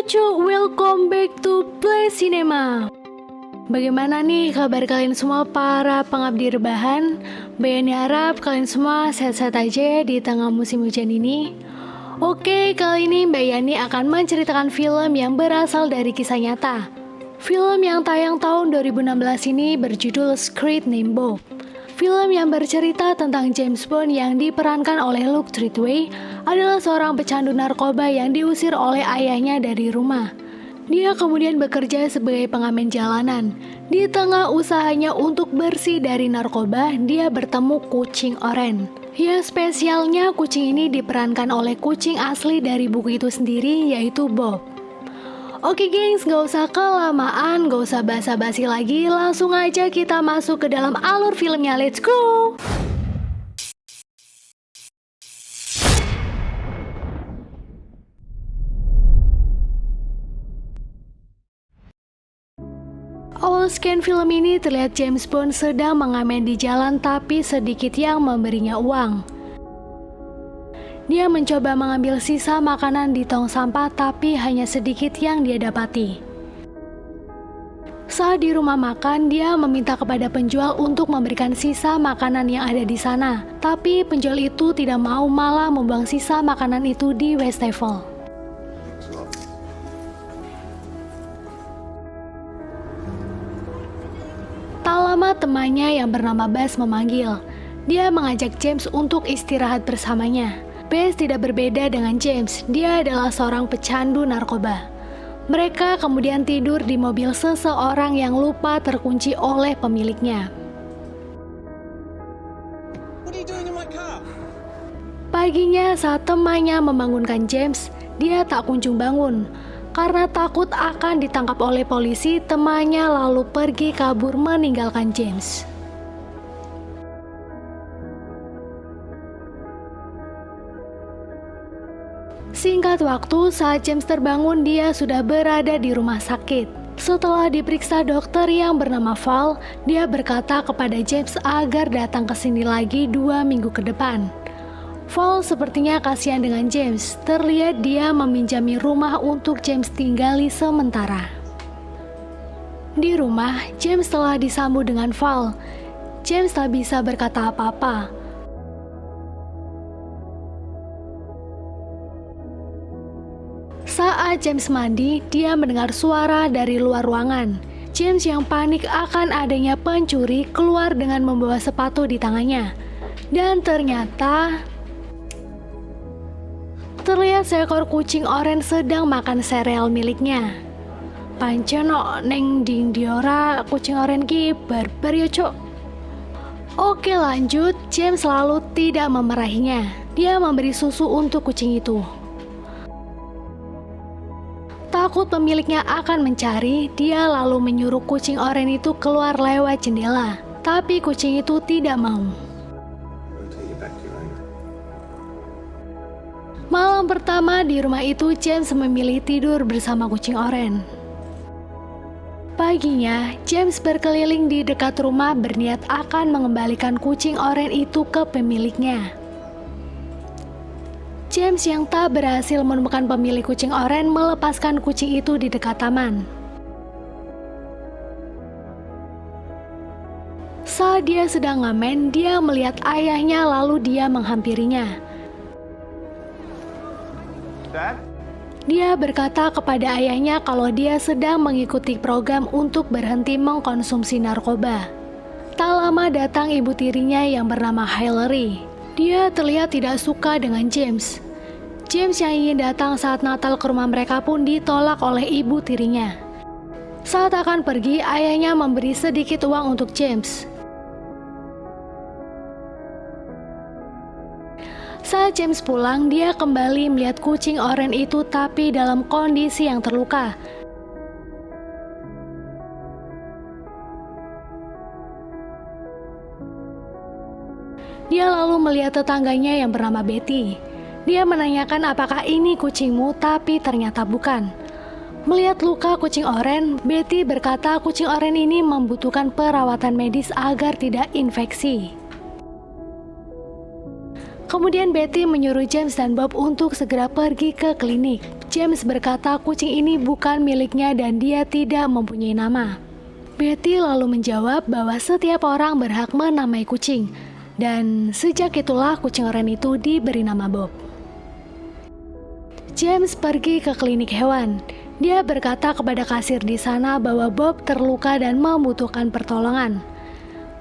cucu, welcome back to Play Cinema. Bagaimana nih kabar kalian semua para pengabdi rebahan? Bayani harap kalian semua sehat-sehat aja ya di tengah musim hujan ini. Oke, kali ini Mbak Yani akan menceritakan film yang berasal dari kisah nyata. Film yang tayang tahun 2016 ini berjudul Secret Name Bob. Film yang bercerita tentang James Bond yang diperankan oleh Luke Ridgway adalah seorang pecandu narkoba yang diusir oleh ayahnya dari rumah. Dia kemudian bekerja sebagai pengamen jalanan. Di tengah usahanya untuk bersih dari narkoba, dia bertemu kucing oranye. Ya, spesialnya kucing ini diperankan oleh kucing asli dari buku itu sendiri, yaitu Bob. Oke gengs, gak usah kelamaan, gak usah basa-basi lagi, langsung aja kita masuk ke dalam alur filmnya, let's go! Awal scan film ini terlihat James Bond sedang mengamen di jalan tapi sedikit yang memberinya uang. Dia mencoba mengambil sisa makanan di tong sampah tapi hanya sedikit yang dia dapati. Saat di rumah makan, dia meminta kepada penjual untuk memberikan sisa makanan yang ada di sana. Tapi penjual itu tidak mau, malah membuang sisa makanan itu di wastafel. Tak lama temannya yang bernama Bas memanggil. Dia mengajak James untuk istirahat bersamanya. Bas tidak berbeda dengan James, dia adalah seorang pecandu narkoba. Mereka kemudian tidur di mobil seseorang yang lupa terkunci oleh pemiliknya. Paginya saat temannya membangunkan James, dia tak kunjung bangun. Karena takut akan ditangkap oleh polisi, temannya lalu pergi kabur meninggalkan James. Singkat waktu, saat James terbangun, dia sudah berada di rumah sakit. Setelah diperiksa dokter yang bernama Val, dia berkata kepada James agar datang ke sini lagi 2 minggu ke depan. Val sepertinya kasihan dengan James, terlihat dia meminjami rumah untuk James tinggali sementara. Di rumah, James telah disambut dengan Val. James tak bisa berkata apa-apa. Saat James mandi, dia mendengar suara dari luar ruangan. James yang panik akan adanya pencuri keluar dengan membawa sepatu di tangannya. Dan ternyata terlihat seekor kucing oranye sedang makan sereal miliknya. Panceno neng ding diora kucing oranye ki barbar yo cok. Oke lanjut, James selalu tidak memarahinya. Dia memberi susu untuk kucing itu. Takut pemiliknya akan mencari, dia lalu menyuruh kucing oranye itu keluar lewat jendela. Tapi kucing itu tidak mau. Malam pertama di rumah itu, James memilih tidur bersama kucing oranye. Paginya, James berkeliling di dekat rumah berniat akan mengembalikan kucing oranye itu ke pemiliknya. James yang tak berhasil menemukan pemilik kucing oranye melepaskan kucing itu di dekat taman. Saat dia sedang ngamen, dia melihat ayahnya lalu dia menghampirinya. Dad? Dia berkata kepada ayahnya kalau dia sedang mengikuti program untuk berhenti mengkonsumsi narkoba. Tak lama datang ibu tirinya yang bernama Hillary. Dia terlihat tidak suka dengan James. James yang ingin datang saat Natal ke rumah mereka pun ditolak oleh ibu tirinya. Saat akan pergi, ayahnya memberi sedikit uang untuk James. Saat James pulang, dia kembali melihat kucing oranye itu tapi dalam kondisi yang terluka. Dia lalu melihat tetangganya yang bernama Betty. Dia menanyakan apakah ini kucingmu, tapi ternyata bukan. Melihat luka kucing oranye, Betty berkata kucing oranye ini membutuhkan perawatan medis agar tidak infeksi. Kemudian Betty menyuruh James dan Bob untuk segera pergi ke klinik. James berkata kucing ini bukan miliknya dan dia tidak mempunyai nama. Betty lalu menjawab bahwa setiap orang berhak menamai kucing, dan sejak itulah kucing oranye itu diberi nama Bob. James pergi ke klinik hewan. Dia berkata kepada kasir di sana bahwa Bob terluka dan membutuhkan pertolongan.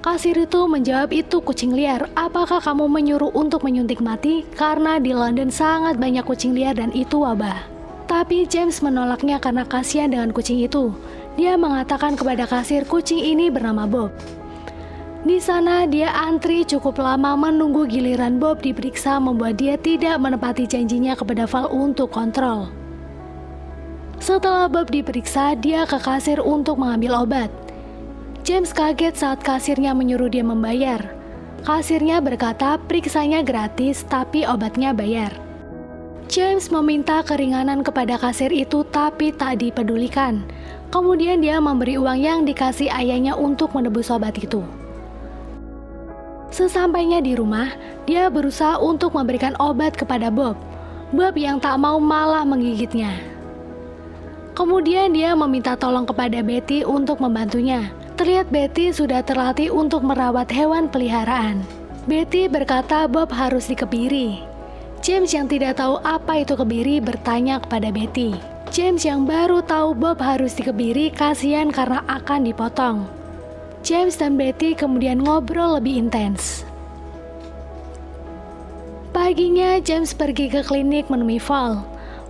Kasir itu menjawab, "Itu kucing liar. Apakah kamu menyuruh untuk menyuntik mati? Karena di London sangat banyak kucing liar dan itu wabah." Tapi James menolaknya karena kasihan dengan kucing itu. Dia mengatakan kepada kasir kucing ini bernama Bob. Di sana dia antri cukup lama menunggu giliran Bob diperiksa, membuat dia tidak menepati janjinya kepada Val untuk kontrol. Setelah Bob diperiksa, dia ke kasir untuk mengambil obat. James kaget saat kasirnya menyuruh dia membayar. Kasirnya berkata periksanya gratis tapi obatnya bayar. James meminta keringanan kepada kasir itu tapi tak dipedulikan. Kemudian dia memberi uang yang dikasih ayahnya untuk menebus obat itu. Sesampainya di rumah, dia berusaha untuk memberikan obat kepada Bob. Bob yang tak mau malah menggigitnya. Kemudian dia meminta tolong kepada Betty untuk membantunya. Terlihat Betty sudah terlatih untuk merawat hewan peliharaan. Betty berkata Bob harus dikebiri. James yang tidak tahu apa itu kebiri bertanya kepada Betty. James yang baru tahu Bob harus dikebiri kasihan karena akan dipotong. James dan Betty kemudian ngobrol lebih intens. Paginya James pergi ke klinik menemui Val.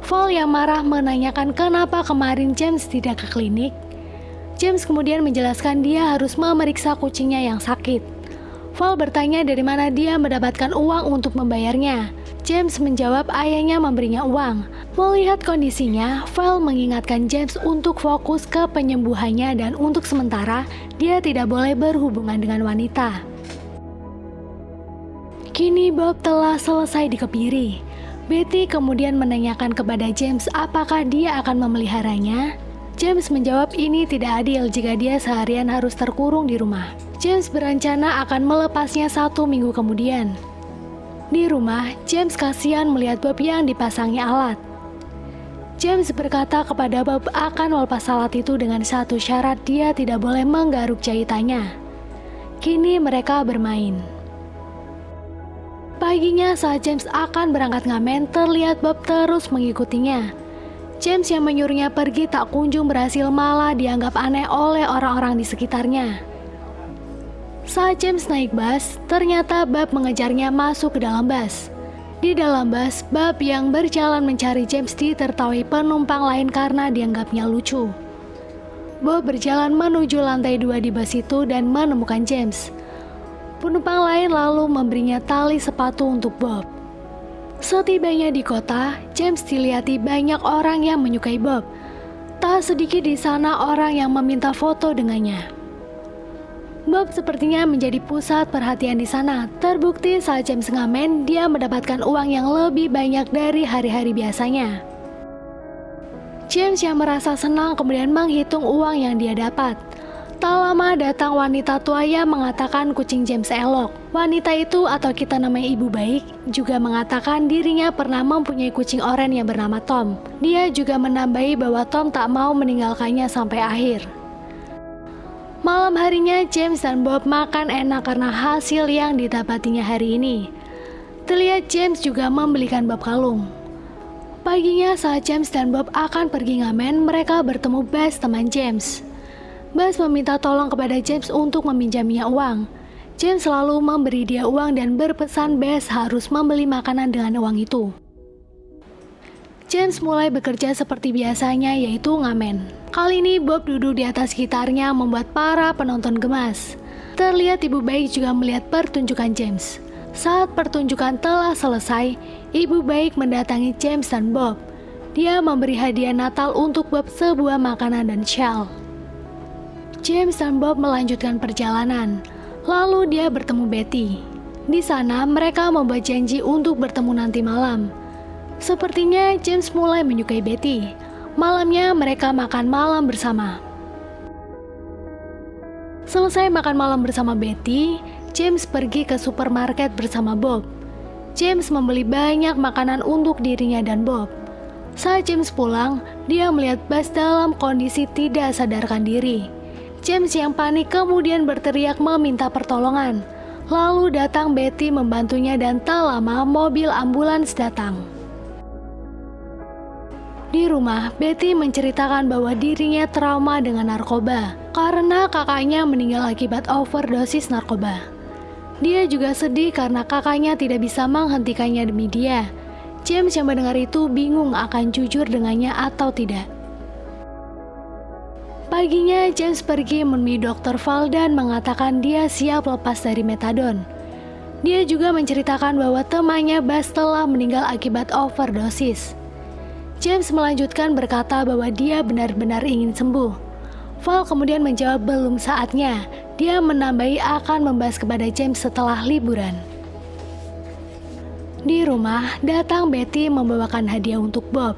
Val yang marah menanyakan kenapa kemarin James tidak ke klinik. James kemudian menjelaskan dia harus memeriksa kucingnya yang sakit. Val bertanya dari mana dia mendapatkan uang untuk membayarnya. James menjawab ayahnya memberinya uang. Melihat kondisinya, Val mengingatkan James untuk fokus ke penyembuhannya dan untuk sementara dia tidak boleh berhubungan dengan wanita. Kini Bob telah selesai dikebiri. Betty kemudian menanyakan kepada James apakah dia akan memeliharanya. James menjawab ini tidak adil jika dia seharian harus terkurung di rumah. James berencana akan melepasnya 1 minggu kemudian. Di rumah, James kasihan melihat Bob yang dipasangi alat. James berkata kepada Bob akan melepas alat itu dengan satu syarat, dia tidak boleh menggaruk jahitannya. Kini mereka bermain. Paginya saat James akan berangkat ngamen, terlihat Bob terus mengikutinya. James yang menyuruhnya pergi tak kunjung berhasil, malah dianggap aneh oleh orang-orang di sekitarnya. Saat James naik bus, ternyata Bob mengejarnya masuk ke dalam bus. Di dalam bus, Bob yang berjalan mencari James ditertawai penumpang lain karena dianggapnya lucu. Bob berjalan menuju lantai 2 di bus itu dan menemukan James. Penumpang lain lalu memberinya tali sepatu untuk Bob. Setibanya di kota, James dilihati banyak orang yang menyukai Bob. Tak sedikit di sana orang yang meminta foto dengannya. Bob sepertinya menjadi pusat perhatian di sana. Terbukti saat James ngamen, dia mendapatkan uang yang lebih banyak dari hari-hari biasanya. James yang merasa senang kemudian menghitung uang yang dia dapat. Tak lama datang wanita tua yang mengatakan kucing James elok. Wanita itu atau kita namai Ibu Baik juga mengatakan dirinya pernah mempunyai kucing oranye yang bernama Tom. Dia juga menambahi bahwa Tom tak mau meninggalkannya sampai akhir. Malam harinya James dan Bob makan enak karena hasil yang didapatinya hari ini. Terlihat James juga membelikan Bob kalung. Paginya saat James dan Bob akan pergi ngamen, mereka bertemu Bas, teman James. Bas meminta tolong kepada James untuk meminjaminya uang. James selalu memberi dia uang dan berpesan Bas harus membeli makanan dengan uang itu. James mulai bekerja seperti biasanya, yaitu ngamen. Kali ini Bob duduk di atas gitarnya membuat para penonton gemas. Terlihat Ibu Baik juga melihat pertunjukan James. Saat pertunjukan telah selesai, Ibu Baik mendatangi James dan Bob. Dia memberi hadiah Natal untuk Bob, sebuah makanan dan shawl. James dan Bob melanjutkan perjalanan. Lalu dia bertemu Betty. Di sana mereka membuat janji untuk bertemu nanti malam. Sepertinya James mulai menyukai Betty. Malamnya mereka makan malam bersama. Selesai makan malam bersama Betty, James pergi ke supermarket bersama Bob. James membeli banyak makanan untuk dirinya dan Bob. Saat James pulang, dia melihat Buzz dalam kondisi tidak sadarkan diri. James yang panik kemudian berteriak meminta pertolongan. Lalu datang Betty membantunya dan tak lama mobil ambulans datang. Di rumah, Betty menceritakan bahwa dirinya trauma dengan narkoba karena kakaknya meninggal akibat overdosis narkoba. Dia juga sedih karena kakaknya tidak bisa menghentikannya demi dia. James yang mendengar itu bingung akan jujur dengannya atau tidak. Paginya, James pergi menemui Dr. Val dan mengatakan dia siap lepas dari metadon. Dia juga menceritakan bahwa temannya Buzz telah meninggal akibat overdosis. James melanjutkan berkata bahwa dia benar-benar ingin sembuh. Val kemudian menjawab belum saatnya. Dia menambahi akan membahas kepada James setelah liburan. Di rumah, datang Betty membawakan hadiah untuk Bob.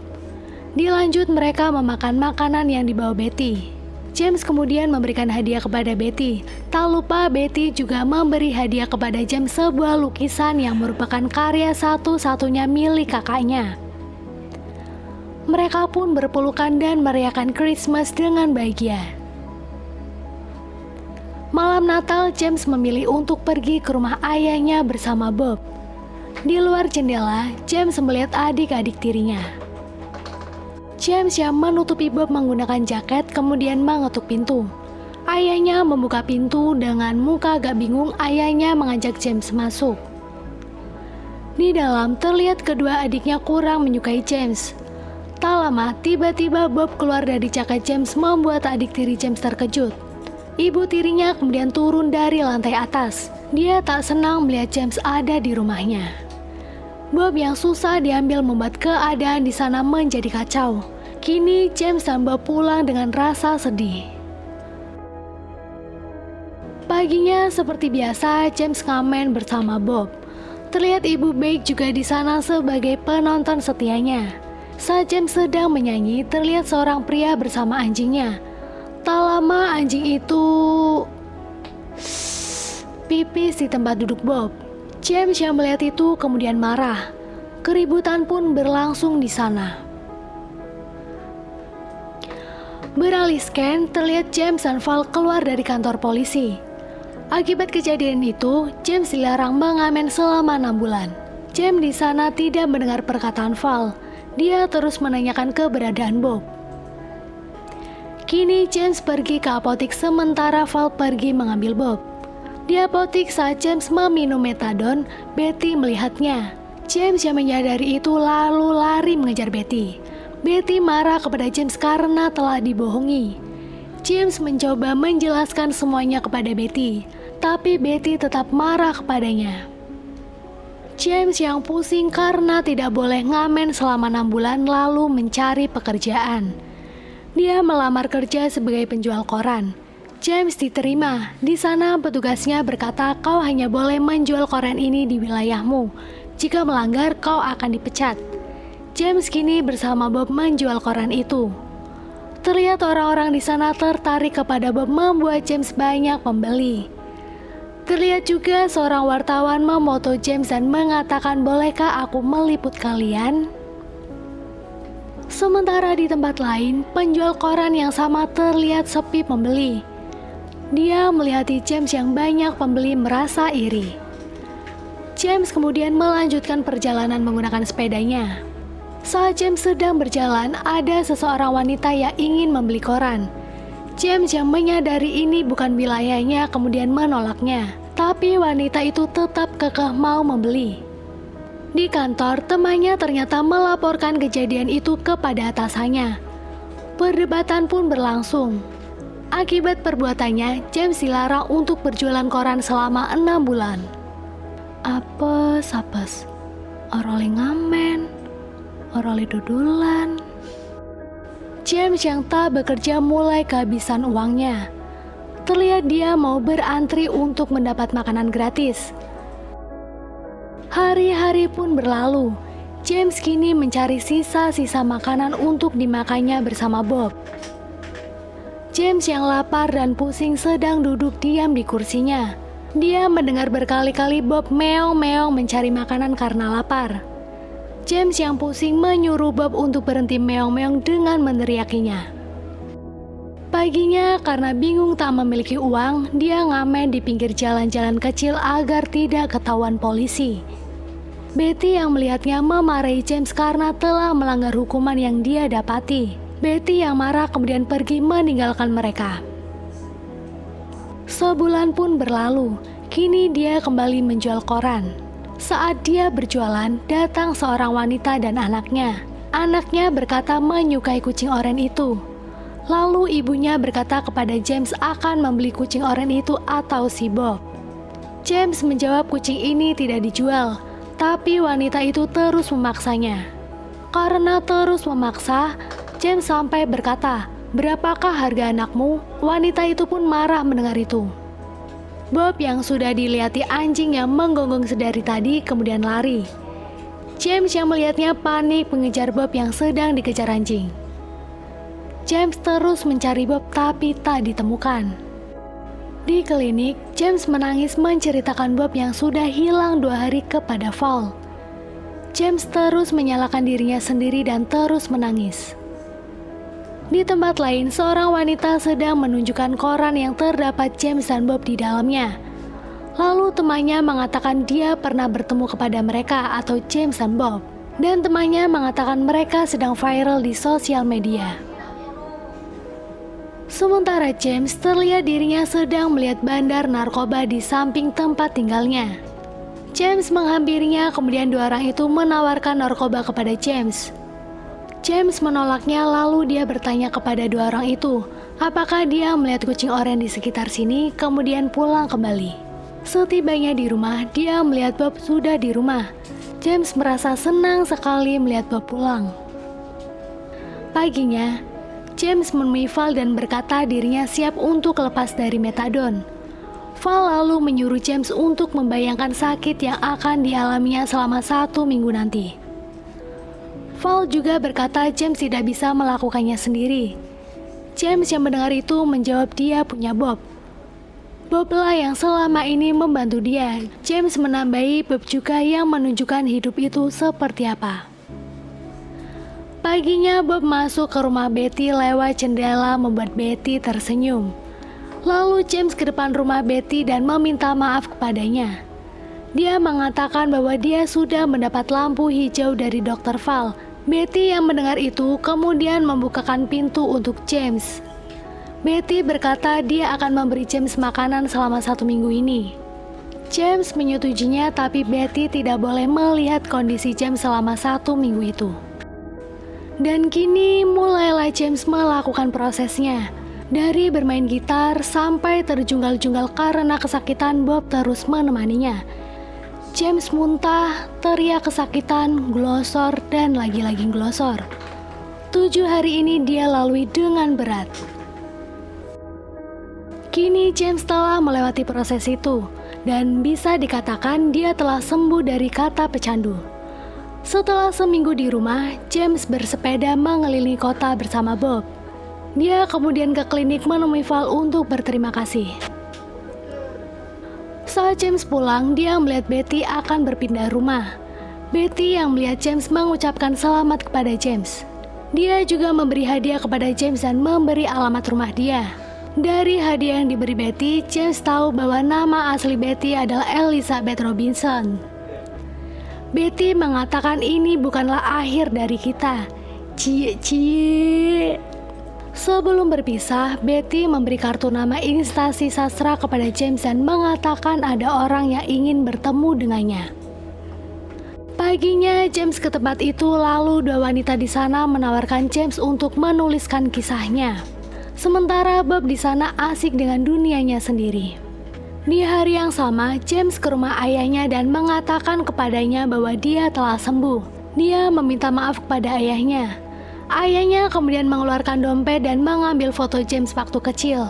Dilanjut mereka memakan makanan yang dibawa Betty. James kemudian memberikan hadiah kepada Betty. Tak lupa Betty juga memberi hadiah kepada James sebuah lukisan yang merupakan karya satu-satunya milik kakaknya. Mereka pun berpelukan dan merayakan Christmas dengan bahagia. Malam Natal, James memilih untuk pergi ke rumah ayahnya bersama Bob. Di luar jendela, James melihat adik-adik tirinya. James yang menutupi Bob menggunakan jaket kemudian mengetuk pintu. Ayahnya membuka pintu dengan muka agak bingung. Ayahnya mengajak James masuk. Di dalam terlihat kedua adiknya kurang menyukai James. Tak lama, tiba-tiba Bob keluar dari jaket James membuat adik tiri James terkejut. Ibu tirinya kemudian turun dari lantai atas. Dia tak senang melihat James ada di rumahnya. Bob yang susah diambil membuat keadaan di sana menjadi kacau. Kini James dan Bob pulang dengan rasa sedih. Paginya seperti biasa, James ngamen bersama Bob. Terlihat Ibu Beck juga di sana sebagai penonton setianya. Saat James sedang menyanyi, terlihat seorang pria bersama anjingnya. Tak lama anjing itu pipis di tempat duduk Bob. James yang melihat itu kemudian marah. Keributan pun berlangsung di sana. Beralih scan, terlihat James dan Val keluar dari kantor polisi. Akibat kejadian itu, James dilarang mengamen selama 6 bulan. James di sana tidak mendengar perkataan Val. Dia terus menanyakan keberadaan Bob. Kini James pergi ke apotik sementara Val pergi mengambil Bob. Di apotik saat James meminum metadon, Betty melihatnya. James yang menyadari itu lalu lari mengejar Betty. Betty marah kepada James karena telah dibohongi. James mencoba menjelaskan semuanya kepada Betty, tapi Betty tetap marah kepadanya. James yang pusing karena tidak boleh ngamen selama 6 bulan lalu mencari pekerjaan. Dia melamar kerja sebagai penjual koran. James diterima. Di sana petugasnya berkata kau hanya boleh menjual koran ini di wilayahmu. Jika melanggar kau akan dipecat. James kini bersama Bob menjual koran itu. Terlihat orang-orang di sana tertarik kepada Bob membuat James banyak pembeli. Terlihat juga seorang wartawan memoto James dan mengatakan bolehkah aku meliput kalian? Sementara di tempat lain, penjual koran yang sama terlihat sepi pembeli. Dia melihati James yang banyak pembeli merasa iri. James kemudian melanjutkan perjalanan menggunakan sepedanya. Saat James sedang berjalan, ada seseorang wanita yang ingin membeli koran. James yang menyadari ini bukan wilayahnya kemudian menolaknya. Tapi wanita itu tetap kekeh mau membeli. Di kantor, temannya ternyata melaporkan kejadian itu kepada atasannya. Perdebatan pun berlangsung. Akibat perbuatannya, James dilarang untuk berjualan koran selama 6 bulan. Apes, orole ngamen, orole dudulan. James yang tak bekerja mulai kehabisan uangnya. Terlihat dia mau berantri untuk mendapat makanan gratis. Hari-hari pun berlalu. James kini mencari sisa-sisa makanan untuk dimakannya bersama Bob. James yang lapar dan pusing sedang duduk diam di kursinya. Dia mendengar berkali-kali Bob meong-meong mencari makanan karena lapar. James yang pusing menyuruh Bob untuk berhenti meong-meong dengan meneriakinya. Paginya, karena bingung tak memiliki uang, dia ngamen di pinggir jalan-jalan kecil agar tidak ketahuan polisi. Betty yang melihatnya memarahi James karena telah melanggar hukuman yang dia dapati. Betty yang marah kemudian pergi meninggalkan mereka. Sebulan pun berlalu, kini dia kembali menjual koran. Saat dia berjualan, datang seorang wanita dan anaknya. Anaknya berkata menyukai kucing oranye itu. Lalu ibunya berkata kepada James akan membeli kucing oranye itu atau si Bob. James menjawab kucing ini tidak dijual, tapi wanita itu terus memaksanya. Karena terus memaksa, James sampai berkata, "Berapakah harga anakmu?" Wanita itu pun marah mendengar itu. Bob yang sudah dilihati anjing yang menggonggong sedari tadi kemudian lari. James yang melihatnya panik mengejar Bob yang sedang dikejar anjing. James terus mencari Bob tapi tak ditemukan. Di klinik, James menangis menceritakan Bob yang sudah hilang 2 hari kepada Val. James terus menyalahkan dirinya sendiri dan terus menangis. Di tempat lain, seorang wanita sedang menunjukkan koran yang terdapat James dan Bob di dalamnya. Lalu temannya mengatakan dia pernah bertemu kepada mereka atau James dan Bob. Dan temannya mengatakan mereka sedang viral di sosial media. Sementara James terlihat dirinya sedang melihat bandar narkoba di samping tempat tinggalnya. James menghampirinya, kemudian 2 orang itu menawarkan narkoba kepada James. James menolaknya, lalu dia bertanya kepada 2 orang itu, apakah dia melihat kucing oranye di sekitar sini, kemudian pulang kembali. Setibanya di rumah, dia melihat Bob sudah di rumah. James merasa senang sekali melihat Bob pulang. Paginya, James menemui Val dan berkata dirinya siap untuk lepas dari metadon. Val lalu menyuruh James untuk membayangkan sakit yang akan dialaminya selama 1 minggu nanti. Val juga berkata James tidak bisa melakukannya sendiri. James yang mendengar itu menjawab dia punya Bob. Bob lah yang selama ini membantu dia. James menambahi Bob juga yang menunjukkan hidup itu seperti apa. Paginya Bob masuk ke rumah Betty lewat jendela membuat Betty tersenyum. Lalu James ke depan rumah Betty dan meminta maaf kepadanya. Dia mengatakan bahwa dia sudah mendapat lampu hijau dari Dr. Val. Betty yang mendengar itu kemudian membukakan pintu untuk James. Betty berkata dia akan memberi James makanan selama 1 minggu ini. James menyetujuinya, tapi Betty tidak boleh melihat kondisi James selama 1 minggu itu. Dan kini mulailah James melakukan prosesnya. Dari bermain gitar sampai terjungkal-jungkal karena kesakitan, Bob terus menemaninya. James muntah, teriak kesakitan, glosor, dan lagi-lagi glosor. 7 hari ini dia lalui dengan berat. Kini James telah melewati proses itu, dan bisa dikatakan dia telah sembuh dari kata pecandu. Setelah seminggu di rumah, James bersepeda mengelilingi kota bersama Bob. Dia kemudian ke klinik menemui Val untuk berterima kasih. Saat James pulang, dia melihat Betty akan berpindah rumah. Betty yang melihat James mengucapkan selamat kepada James. Dia juga memberi hadiah kepada James dan memberi alamat rumah dia. Dari hadiah yang diberi Betty, James tahu bahwa nama asli Betty adalah Elizabeth Robinson. Betty mengatakan ini bukanlah akhir dari kita. Cie. Sebelum berpisah, Betty memberi kartu nama instansi sastra kepada James dan mengatakan ada orang yang ingin bertemu dengannya. Paginya James ke tempat itu, lalu 2 wanita di sana menawarkan James untuk menuliskan kisahnya. Sementara Bob di sana asik dengan dunianya sendiri. Di hari yang sama, James ke rumah ayahnya dan mengatakan kepadanya bahwa dia telah sembuh. Dia meminta maaf kepada ayahnya. Ayahnya kemudian mengeluarkan dompet dan mengambil foto James waktu kecil.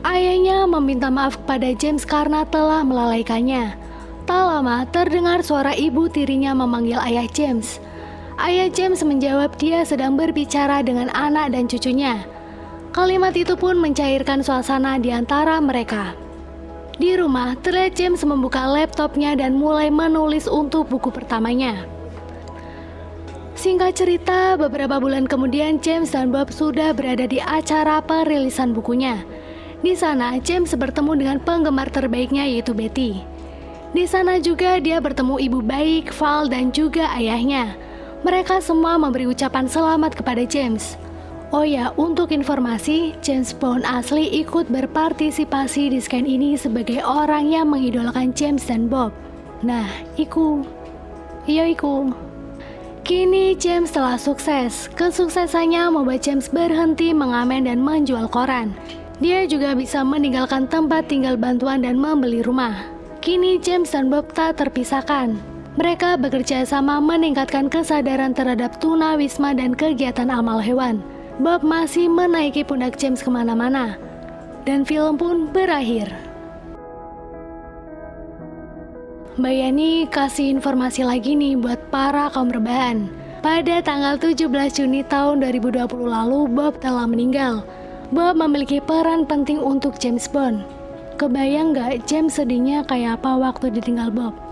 Ayahnya meminta maaf kepada James karena telah melalaikannya. Tak lama terdengar suara ibu tirinya memanggil ayah James. Ayah James menjawab dia sedang berbicara dengan anak dan cucunya. Kalimat itu pun mencairkan suasana di antara mereka. Di rumah, terlihat James membuka laptopnya dan mulai menulis untuk buku pertamanya. Singkat cerita, beberapa bulan kemudian James dan Bob sudah berada di acara perilisan bukunya. Di sana, James bertemu dengan penggemar terbaiknya yaitu Betty. Di sana juga dia bertemu ibu baik, Val, dan juga ayahnya. Mereka semua memberi ucapan selamat kepada James. Oh ya, untuk informasi, James Bond asli ikut berpartisipasi di scan ini sebagai orang yang mengidolakan James dan Bob. Nah, iku. Kini James telah sukses. Kesuksesannya membuat James berhenti mengamen dan menjual koran. Dia juga bisa meninggalkan tempat tinggal bantuan dan membeli rumah. Kini James dan Bob tak terpisahkan. Mereka bekerja sama meningkatkan kesadaran terhadap tunawisma dan kegiatan amal hewan. Bob masih menaiki pundak James kemana-mana. Dan film pun berakhir. Mbak Yani kasih informasi lagi nih buat para kaum rebahan. Pada tanggal 17 Juni tahun 2020 lalu, Bob telah meninggal. Bob memiliki peran penting untuk James Bond. Kebayang gak James sedihnya kayak apa waktu ditinggal Bob?